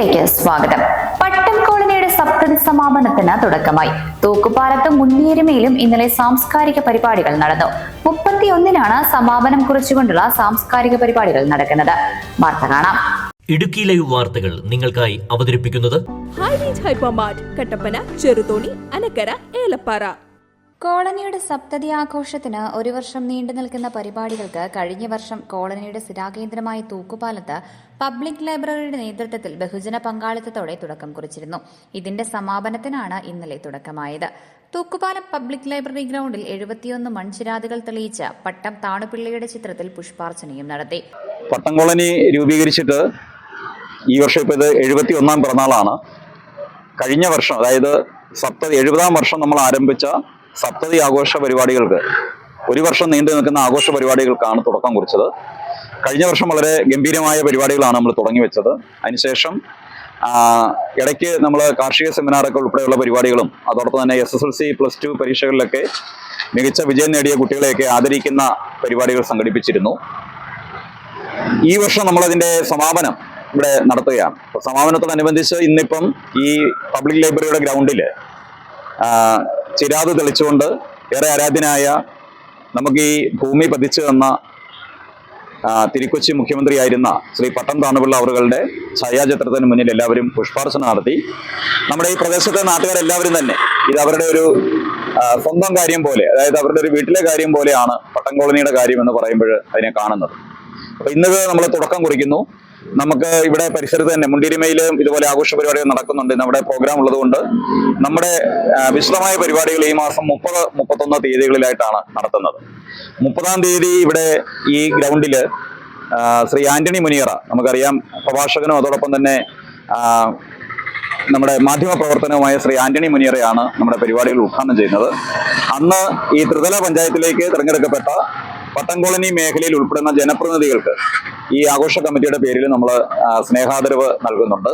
ഇടുക്കിയിലേക്ക് സ്വാഗതം. പട്ടം കോളനിയുടെ സപ്തതി സമാപനത്തിന് തുടക്കമായി. തൂക്കുപാലത്തും മുണ്ടിയരുമയിലും ഇന്നലെ സാംസ്കാരിക പരിപാടികൾ നടന്നു. 31-നാണ് സമാപനം കുറിച്ചുകൊണ്ടുള്ള സാംസ്കാരിക പരിപാടികൾ നടക്കുന്നത്. വാർത്ത കാണാം. ഇടുക്കി ലൈവ് വാർത്തകൾ നിങ്ങൾക്കായി അവതരിപ്പിക്കുന്നത് high range hypermart, Kattappana, Cheruthoni, Anakkara, Elappara. കോളനിയുടെ സപ്തതി ആഘോഷത്തിന് ഒരു വർഷം നീണ്ടു നിൽക്കുന്ന പരിപാടികൾക്ക് കഴിഞ്ഞ വർഷം കോളനിയുടെ സ്ഥിരാകേന്ദ്രമായ തൂക്കുപാലത്ത് പബ്ലിക് ലൈബ്രറിയുടെ നേതൃത്വത്തിൽ ബഹുജന പങ്കാളിത്തത്തോടെ തുടക്കം കുറിച്ചിരുന്നു. ഇതിന്റെ സമാപനത്തിനാണ് ഇന്നലെ തുടക്കമായത്. തൂക്കുപാലം പബ്ലിക് ലൈബ്രറി ഗ്രൗണ്ടിൽ 71 മൺചിരാതുകൾ തെളിയിച്ച് പട്ടം താണുപിള്ളയുടെ ചിത്രത്തിൽ പുഷ്പാർച്ചനയും നടത്തി. പട്ടം കോളനി രൂപീകരിച്ചിട്ട് ഈ വർഷം ഇപ്പോൾ ഇത് 71-ാം പിറന്നാളാണ്. കഴിഞ്ഞ വർഷം, അതായത് 70-ാം വർഷം നമ്മൾ ആരംഭിച്ച സപ്തതി ആഘോഷ പരിപാടികൾക്ക്, ഒരു വർഷം നീണ്ടു നിൽക്കുന്ന ആഘോഷ പരിപാടികൾക്കാണ് തുടക്കം കുറിച്ചത്. കഴിഞ്ഞ വർഷം വളരെ ഗംഭീരമായ പരിപാടികളാണ് നമ്മൾ തുടങ്ങി വെച്ചത്. അതിനുശേഷം ഇടയ്ക്ക് നമ്മൾ കാർഷിക സെമിനാറൊക്കെ ഉൾപ്പെടെയുള്ള പരിപാടികളും, അതോടൊപ്പം തന്നെ SSLC +2 പരീക്ഷകളിലൊക്കെ മികച്ച വിജയം നേടിയ കുട്ടികളെയൊക്കെ ആദരിക്കുന്ന പരിപാടികൾ സംഘടിപ്പിച്ചിരുന്നു. ഈ വർഷം നമ്മളതിന്റെ സമാപനം ഇവിടെ നടത്തുകയാണ്. സമാപനത്തോടനുബന്ധിച്ച് ഇന്നിപ്പം ഈ പബ്ലിക് ലൈബ്രറിയുടെ ഗ്രൗണ്ടിൽ ചിരാത് തെളിച്ചുകൊണ്ട് ഏറെ ആരാധ്യനായ, നമുക്ക് ഈ ഭൂമി പതിച്ചു തന്ന തിരുക്കൊച്ചി മുഖ്യമന്ത്രിയായിരുന്ന ശ്രീ പട്ടം താണുപിള്ള അവരുടെ ഛായാചിത്രത്തിന് മുന്നിൽ എല്ലാവരും പുഷ്പാർച്ചന നടത്തി. നമ്മുടെ ഈ പ്രദേശത്തെ നാട്ടുകാരെല്ലാവരും തന്നെ ഇത് അവരുടെ ഒരു സ്വന്തം കാര്യം പോലെ, അതായത് അവരുടെ ഒരു വീട്ടിലെ കാര്യം പോലെയാണ് പട്ടം കോളനിയുടെ കാര്യം എന്ന് പറയുമ്പോൾ അതിനെ കാണുന്നത്. അപ്പൊ ഇന്നത് നമ്മൾ തുടക്കം കുറിക്കുന്നു. നമുക്ക് ഇവിടെ പരിസരത്ത് തന്നെ മുണ്ടിയരുമയിലും ഇതുപോലെ ആഘോഷ പരിപാടികൾ നടക്കുന്നുണ്ട്. നമ്മുടെ പ്രോഗ്രാം ഉള്ളതുകൊണ്ട് നമ്മുടെ വിശദമായ പരിപാടികൾ ഈ മാസം 30-31 തീയതികളിലായിട്ടാണ് നടത്തുന്നത്. 30-ാം തീയതി ഇവിടെ ഈ ഗ്രൗണ്ടില് ശ്രീ ആന്റണി മുനിയറ, നമുക്കറിയാം, പ്രഭാഷകനും അതോടൊപ്പം തന്നെ നമ്മുടെ മാധ്യമ പ്രവർത്തനവുമായ ശ്രീ ആന്റണി മുനിയറയാണ് നമ്മുടെ പരിപാടികൾ ഉദ്ഘാടനം ചെയ്യുന്നത്. അന്ന് ഈ ത്രിതല പഞ്ചായത്തിലേക്ക് തിരഞ്ഞെടുക്കപ്പെട്ട പട്ടം കോളനി മേഖലയിൽ ഉൾപ്പെടുന്ന ജനപ്രതിനിധികൾക്ക് ഈ ആഘോഷ കമ്മിറ്റിയുടെ പേരിൽ നമ്മൾ സ്നേഹാദരവ് നൽകുന്നുണ്ട്.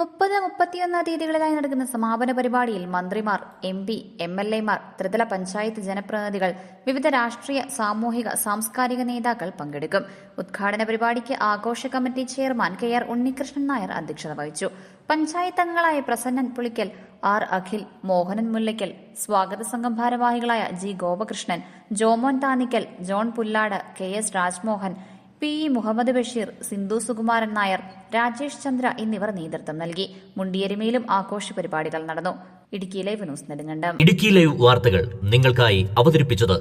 30-31 തീയതികളിലായി നടക്കുന്ന സമാപന പരിപാടിയിൽ മന്ത്രിമാർ, MP, MLA മാർ, ത്രിതല പഞ്ചായത്ത് ജനപ്രതിനിധികൾ, വിവിധ രാഷ്ട്രീയ, സാമൂഹിക, സാംസ്കാരിക നേതാക്കൾ പങ്കെടുക്കും. ഉദ്ഘാടന പരിപാടിക്ക് ആഘോഷ committee chairman KR Unnikrishnan Nair അധ്യക്ഷത വഹിച്ചു. പഞ്ചായത്ത് അംഗങ്ങളായ പ്രസന്നൻ പുളിക്കൽ, R അഖിൽ, മോഹനൻ മുല്ലയ്ക്കൽ, സ്വാഗത സംഘം ഭാരവാഹികളായ G Gopakrishnan, Jomon Thanikkal, John Pullad, KS Rajmohan, PE Muhammad Basheer, Sindhu Sukumaran Nair, Rajesh Chandra എന്നിവർ നേതൃത്വം നൽകി. മുണ്ടിയരുമയിലും ആഘോഷ പരിപാടികൾ നടന്നു. Idukki live news Nedumkandam. Idukki live വാർത്തകൾ നിങ്ങൾക്കായി അവതരിപ്പിച്ചത്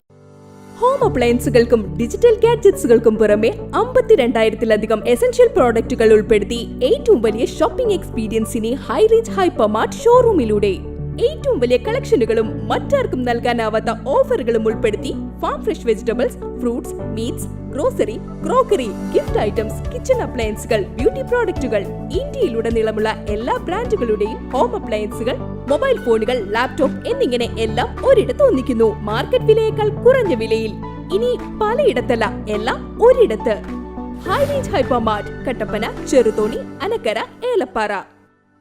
ഹോം അപ്ലയൻസുകൾക്കും ഡിജിറ്റൽ ഗാഡ്ജറ്റ്സുകൾക്കും പുറമെ 52,000-ലധികം എസൻഷ്യൽ പ്രോഡക്റ്റുകൾ ഉൾപ്പെടുത്തി ഏറ്റവും വലിയ ഷോപ്പിംഗ് എക്സ്പീരിയൻസിനെ ഹൈ റേഞ്ച് ഹൈപ്പർമാർട്ട് ഷോറൂമിലൂടെ ഏറ്റവും വലിയ കളക്ഷനുകളും മറ്റാർക്കും നൽകാനാവാത്ത ഓഫറുകളും ഉൾപ്പെടുത്തി farm fresh vegetables, fruits, meats, grocery, crockery, gift items, kitchen അപ്ലയൻസുകൾ, ബ്യൂട്ടി പ്രോഡക്റ്റുകൾ, ഇന്ത്യയിലുടനീളമുള്ള എല്ലാ ബ്രാൻഡുകളുടെയും ഹോം അപ്ലയൻസുകൾ, മൊബൈൽ ഫോണുകൾ, ലാപ്ടോപ്പ് എന്നിങ്ങനെ എല്ലാം ഒരിടത്ത് ഒന്നിക്കുന്നു. മാർക്കറ്റ് വിലയേക്കാൾ കുറഞ്ഞ വിലയിൽ. ഇനി പലയിടത്തല്ല, എല്ലാം ഒരിടത്ത്. High range hypermart, Kattappana, Cheruthoni, Anakkara, Elappara.